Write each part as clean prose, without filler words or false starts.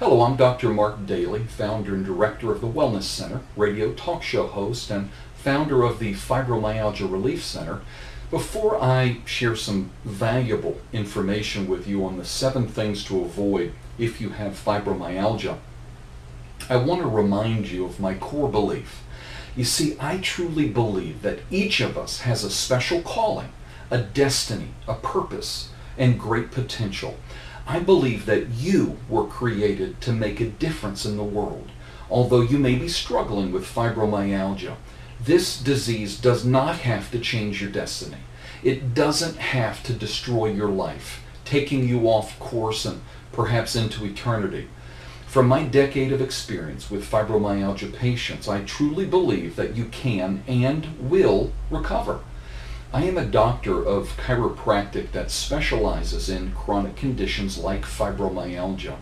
Hello, I'm Dr. Mark Dailey, founder and director of the Wellness Center, radio talk show host, and founder of the Fibromyalgia Relief Center. Before I share some valuable information with you on the 7 things to avoid if you have fibromyalgia, I want to remind you of my core belief. You see, I truly believe that each of us has a special calling, a destiny, a purpose, and great potential. I believe that you were created to make a difference in the world. Although you may be struggling with fibromyalgia, this disease does not have to change your destiny. It doesn't have to destroy your life, taking you off course and perhaps into eternity. From my decade of experience with fibromyalgia patients, I truly believe that you can and will recover. I am a doctor of chiropractic that specializes in chronic conditions like fibromyalgia.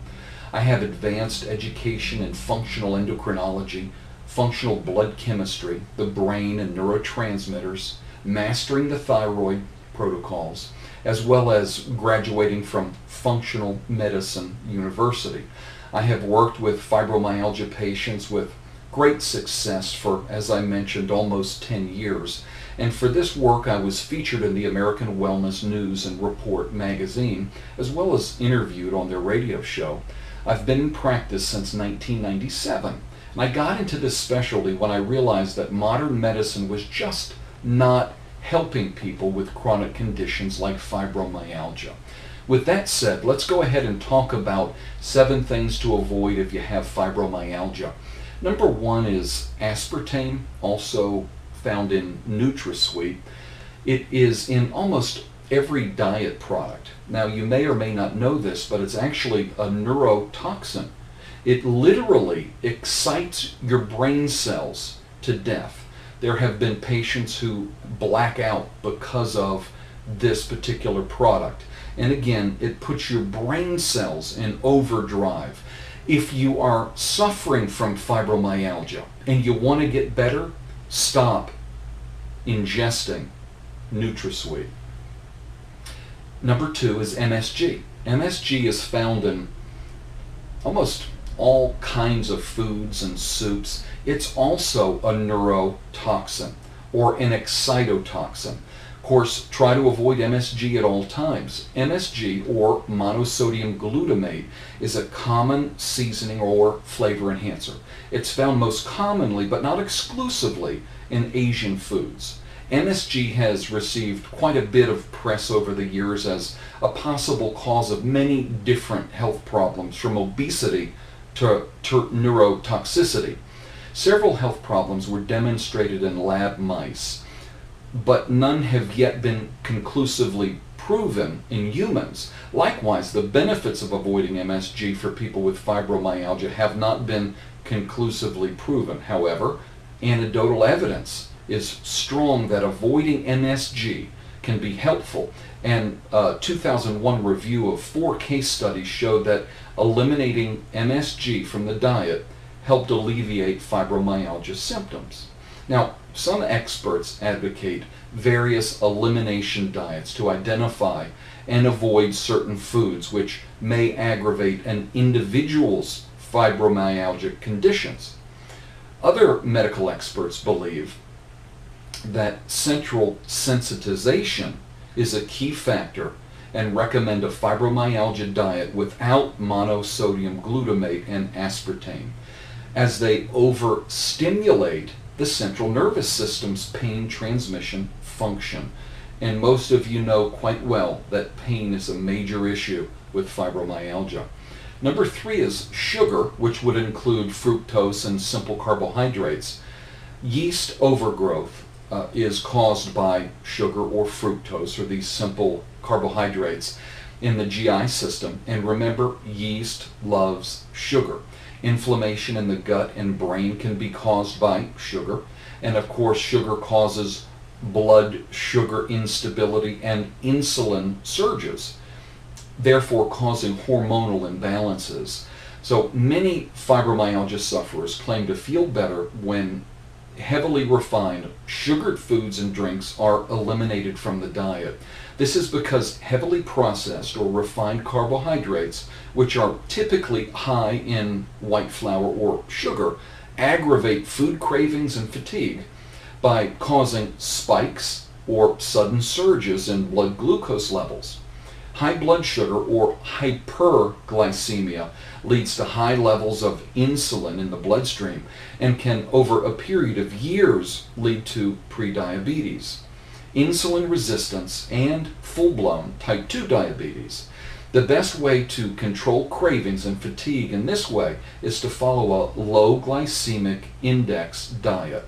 I have advanced education in functional endocrinology, functional blood chemistry, the brain and neurotransmitters, mastering the thyroid protocols, as well as graduating from Functional Medicine University. I have worked with fibromyalgia patients with great success for, as I mentioned, almost 10 years. And for this work, I was featured in the American Wellness News and Report magazine, as well as interviewed on their radio show. I've been in practice since 1997, and I got into this specialty when I realized that modern medicine was just not helping people with chronic conditions like fibromyalgia. With that said, let's go ahead and talk about 7 things to avoid if you have fibromyalgia. Number 1 is aspartame, also found in NutraSweet. It is in almost every diet product. Now, you may or may not know this, but it's actually a neurotoxin. It literally excites your brain cells to death. There have been patients who black out because of this particular product. And again, it puts your brain cells in overdrive. If you are suffering from fibromyalgia and you want to get better, stop ingesting NutraSweet. Number 2 is MSG. MSG is found in almost all kinds of foods and soups. It's also a neurotoxin or an excitotoxin. Of course, try to avoid MSG at all times. MSG, or monosodium glutamate, is a common seasoning or flavor enhancer. It's found most commonly, but not exclusively, in Asian foods. MSG has received quite a bit of press over the years as a possible cause of many different health problems, from obesity to neurotoxicity. Several health problems were demonstrated in lab mice, but none have yet been conclusively proven in humans. Likewise, the benefits of avoiding MSG for people with fibromyalgia have not been conclusively proven. However, anecdotal evidence is strong that avoiding MSG can be helpful, and a 2001 review of 4 case studies showed that eliminating MSG from the diet helped alleviate fibromyalgia symptoms. Now, some experts advocate various elimination diets to identify and avoid certain foods which may aggravate an individual's fibromyalgia conditions. Other medical experts believe that central sensitization is a key factor and recommend a fibromyalgia diet without monosodium glutamate and aspartame, as they overstimulate the central nervous system's pain transmission function. And most of you know quite well that pain is a major issue with fibromyalgia. Number 3 is sugar, which would include fructose and simple carbohydrates. Yeast overgrowth is caused by sugar or fructose, or these simple carbohydrates, in the GI system. And remember, yeast loves sugar. Inflammation in the gut and brain can be caused by sugar, and of course sugar causes blood sugar instability and insulin surges, therefore causing hormonal imbalances. So many fibromyalgia sufferers claim to feel better when heavily refined, sugared foods and drinks are eliminated from the diet. This is because heavily processed or refined carbohydrates, which are typically high in white flour or sugar, aggravate food cravings and fatigue by causing spikes or sudden surges in blood glucose levels. High blood sugar or hyperglycemia leads to high levels of insulin in the bloodstream and can, over a period of years, lead to prediabetes, insulin resistance, and full-blown type 2 diabetes. The best way to control cravings and fatigue in this way is to follow a low glycemic index diet.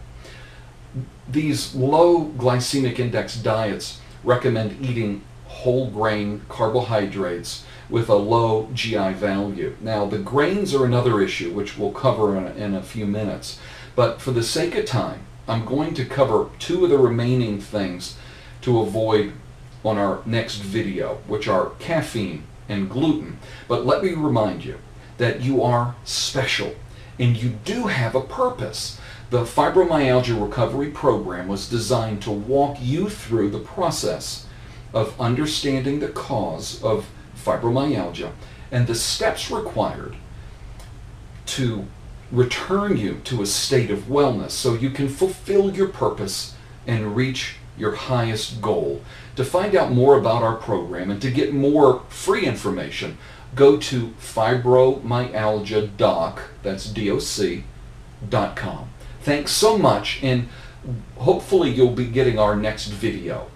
These low glycemic index diets recommend eating whole grain carbohydrates with a low GI value. Now, the grains are another issue, which we'll cover in a few minutes. But for the sake of time, I'm going to cover two of the remaining things to avoid on our next video, which are caffeine and gluten. But let me remind you that you are special and you do have a purpose. The Fibromyalgia Recovery Program was designed to walk you through the process of understanding the cause of fibromyalgia and the steps required to return you to a state of wellness so you can fulfill your purpose and reach your highest goal. To find out more about our program and to get more free information, go to fibromyalgiadoc, that's DOC.com. Thanks so much, and hopefully you'll be getting our next video.